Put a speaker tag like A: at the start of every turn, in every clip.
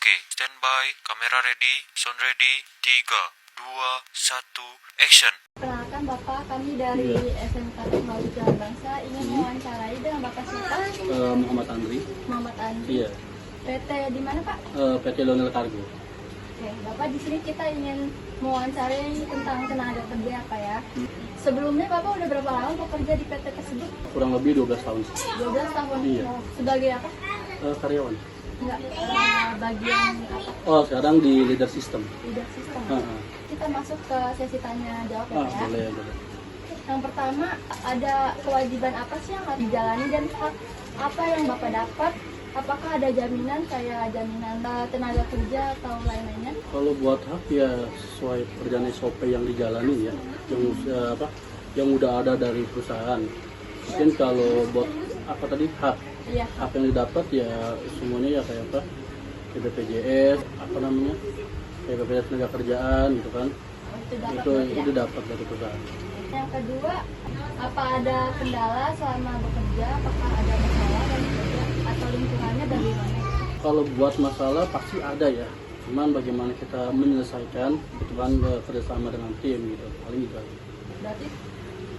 A: Oke, standby, kamera ready, sound ready, 3, 2, 1, action.
B: Perkenalkan Bapak, kami dari SMK Teknologi Jalan Bangsa ingin mewawancarai dengan Bapak siapa?
C: Muhammad Andri.
B: Muhammad Andri.
C: Iya.
B: PT di mana Pak?
C: PT Lonel Cargo.
B: Oke, Bapak di sini kita ingin mewawancarai tentang tenaga kerja apa ya? Sebelumnya Bapak udah berapa lama bekerja di PT tersebut?
C: Kurang lebih 12 tahun.
B: 12 tahun.
C: Iya.
B: Sebagai apa?
C: Karyawan.
B: Enggak, bagian apa?
C: Oh, sekarang di leader system.
B: Leader system. Kita masuk ke sesi tanya jawab ya Pak ya.
C: Boleh.
B: Yang pertama, ada kewajiban apa sih yang harus dijalani dan hak apa yang Bapak dapat? Apakah ada jaminan kayak jaminan tenaga kerja atau lain-lainnya?
C: Kalau buat hak ya sesuai pekerjaan SOP yang dijalani ya, yang udah ada dari perusahaan. Mungkin kalau buat apa tadi hak yang didapat ya semuanya ya kayak apa? Kayak BPJS, kayak BPJS tenaga kerjaan gitu kan. Itu dapat dari perusahaan.
B: Yang kedua, apa ada kendala selama bekerja? Apakah ada masalah dan bekerja atau lingkungannya bagaimana?
C: Kalau buat masalah pasti ada ya, cuman bagaimana kita menyelesaikan gitu kan, kerjasama dengan tim gitu, paling itu aja.
B: Berarti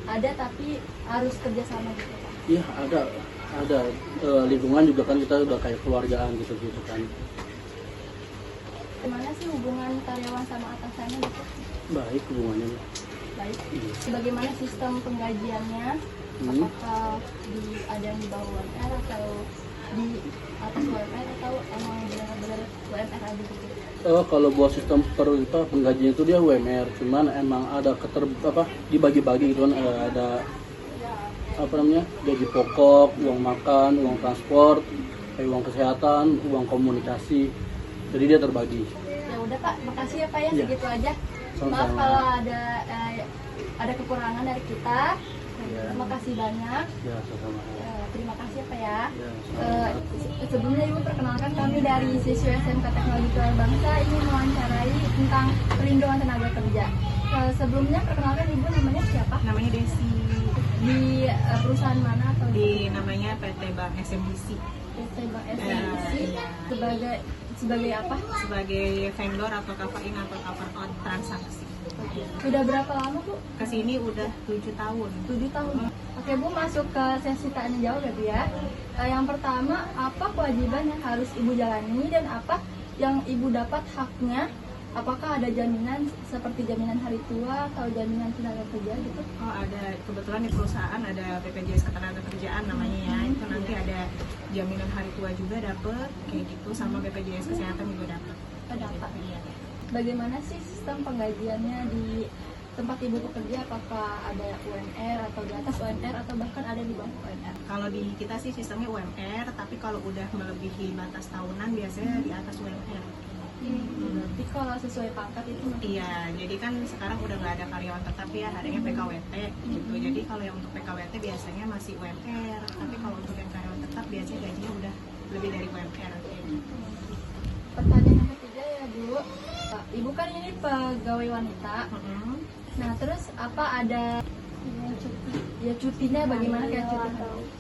B: ada tapi harus kerjasama gitu Pak?
C: Iya ada lingkungan juga kan kita udah kayak keluargaan gitu kan.
B: Gimana sih hubungan karyawan sama atasannya gitu?
C: Baik hubungannya.
B: Baik.
C: Iya.
B: Bagaimana sistem penggajiannya? Apakah ada yang di bawah UMR atau di atas UMR atau emang benar-benar UMR aja gitu?
C: Kalau buat sistem penggajian itu dia UMR, cuman emang ada dibagi-bagi gitu kan, ada gaji pokok, uang makan, uang transport, uang kesehatan, uang komunikasi, jadi dia terbagi.
B: Ya udah Pak, makasih ya Pak ya, segitu aja.
C: Sama-sama.
B: Maaf kalau ada kekurangan dari kita. Terima kasih banyak.
C: Ya, sama-sama.
B: Terima kasih ya Pak ya.
C: Ya,
B: Sebelumnya Ibu perkenalkan kami dari siswa SMK Teknologi Jalan Bangsa ingin mewawancarai tentang perlindungan tenaga kerja. Sebelumnya perkenalkan Ibu namanya siapa?
D: Namanya Desi,
B: Di perusahaan mana atau
D: di namanya PT Bank SMBC.
B: PT Bank SMBC sebagai apa?
D: Sebagai vendor atau cover in atau cover out transaksi.
B: Sudah berapa lama Bu?
D: Kesini udah 7 tahun.
B: 7 tahun. Oke Bu, masuk ke sesi tanya jawab ya Bu ya. Yang pertama, apa kewajiban yang harus Ibu jalani dan apa yang Ibu dapat haknya? Apakah ada jaminan seperti jaminan hari tua atau jaminan tenaga kerja gitu?
D: Oh ada, kebetulan di perusahaan ada BPJS Ketenagakerjaan namanya ya. Itu nanti ada jaminan hari tua juga dapet kayak gitu, sama BPJS Kesehatan juga dapet.
B: Dapat.
D: Iya.
B: Bagaimana sih sistem penggajiannya di tempat Ibu bekerja? Apakah ada UMR atau di atas UMR atau bahkan ada di bawah UMR?
D: Kalau di kita sih sistemnya UMR, tapi kalau udah melebihi batas tahunan biasanya di atas UMR.
B: Berarti kalau sesuai pangkat itu
D: Iya, jadi kan sekarang udah nggak ada karyawan tetap ya, adanya PKWT gitu. Jadi kalau yang untuk PKWT biasanya masih UMR, tapi kalau untuk yang karyawan tetap biasanya gajinya udah lebih dari UMR.
B: Pertanyaan yang ketiga ya Bu, Ibu kan ini pegawai wanita. Nah terus apa ada cutinya bagaimana kayak cuti?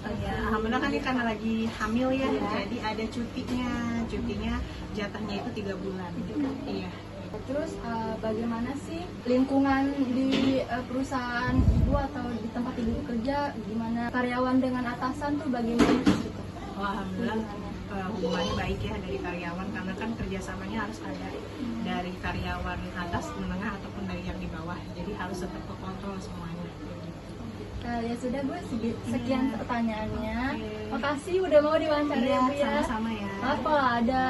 D: Alhamdulillah kan ini karena lagi hamil ya, jadi ada cutinya jatahnya itu 3 bulan. Iya.
B: Terus bagaimana sih lingkungan di perusahaan Ibu atau di tempat Ibu bekerja, gimana karyawan dengan atasan tuh bagaimana gitu?
D: Alhamdulillah hubungannya baik ya dari karyawan, karena kan kerjasamanya harus ada dari karyawan atas, menengah ataupun dari yang di bawah, jadi harus tetap terkontrol semuanya.
B: Ya sudah Bu, sekian pertanyaannya. Makasih udah mau diwawancara ya Bu ya.
D: Sama-sama ya.
B: Maaf kalau ada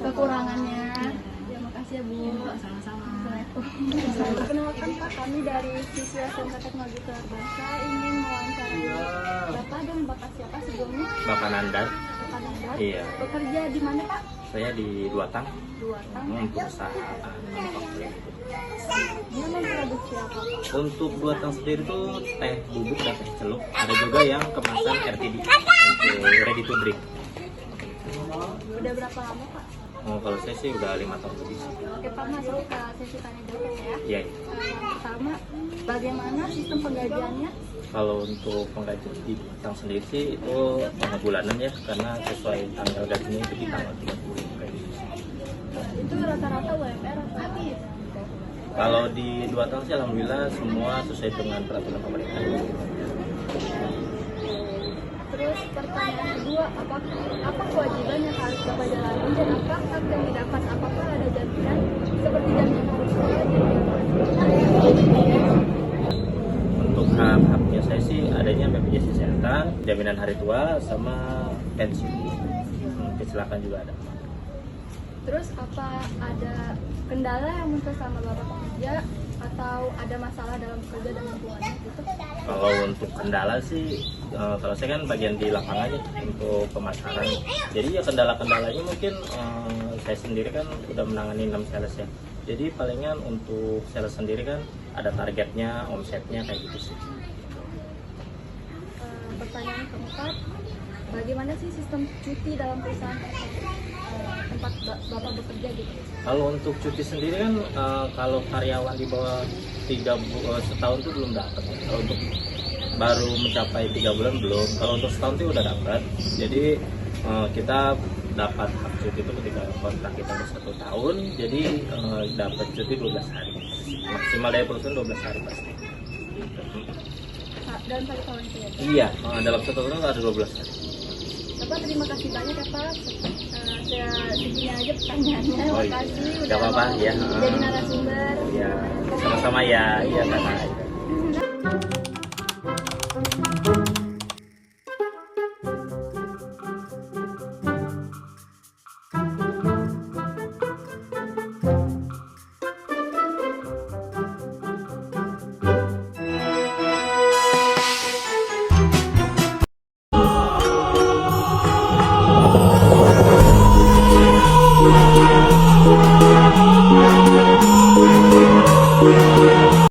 B: kekurangannya. Ya makasih ya Bu.
D: Sama-sama.
B: Perkenalkan Pak, kami dari siswa SMK Teknologi Jalan Bangsa ingin mewawancarai Bapak dan Bapak siapa sebelumnya?
E: Bapak Nandar.
B: Bapak Nandar.
E: Iya.
B: Bekerja di mana Pak?
E: Saya di Duatang,
B: Duatang.
E: perusahaan
B: Dia memproduksi apa Pak?
E: Untuk Duatang sendiri itu teh bubuk dan teh celup. Ada juga yang kemasan RTD untuk ready to drink.
B: Udah berapa lama Pak?
E: Oh, kalau saya sih udah 5 tahun lebih.
B: Oke Pak, masuk ke sesi tanya jawab ya.
E: Iya.
B: Yang pertama, bagaimana sistem penggajiannya?
E: Kalau untuk penggajian di Duatang sendiri sih itu tanggal bulanan ya, karena sesuai tanggal gajinya itu di tanggal 30 kayak gitu.
B: Itu rata-rata UMR atau
E: Kalau di 2 tahun sih alhamdulillah semua sesuai dengan peraturan pemerintah.
B: Terus pertanyaan kedua, apa kewajiban yang harus Bapak jalani dan apa hak yang didapat? Apakah ada jaminan seperti jaminan hari tua,
E: Untuk hak-haknya saya sih adanya BPJS Kesehatan, jaminan hari tua, sama pensiun. Kecelakaan juga ada.
B: Terus apa ada kendala yang muncul sama Bapak bekerja atau ada masalah dalam bekerja dan lingkungannya gitu?
E: Kalau untuk kendala sih, kalau saya kan bagian di lapangannya untuk pemasaran. Jadi ya kendala-kendalanya mungkin saya sendiri kan udah menangani 6 sales ya. Jadi palingan untuk sales sendiri kan ada targetnya, omsetnya kayak gitu sih.
B: Pertanyaan keempat, bagaimana sih sistem cuti dalam perusahaan tempat Bapak bekerja gitu?
E: Kalau untuk cuti sendiri kan kalau karyawan di bawah setahun tuh belum dapat. Kalau untuk baru mencapai 3 bulan belum. Kalau untuk setahun tuh udah dapat. Jadi kita dapat hak cuti itu ketika kontrak kita udah 1 tahun. Jadi dapat cuti 12 hari. Maksimal dari perusahaan 12 hari pasti.
B: Dalam 1 tahun itu ya?
E: Iya, dalam 1 tahun ada 12 hari.
B: Bapak terima kasih banyak ya Pak. Segini aja pertanyaannya.
E: Oh,
B: Terima
E: iya.
B: kasih
E: Gak apa-apa ya.
B: jadi narasumber.
E: Ya, sama-sama ya. Iya, karena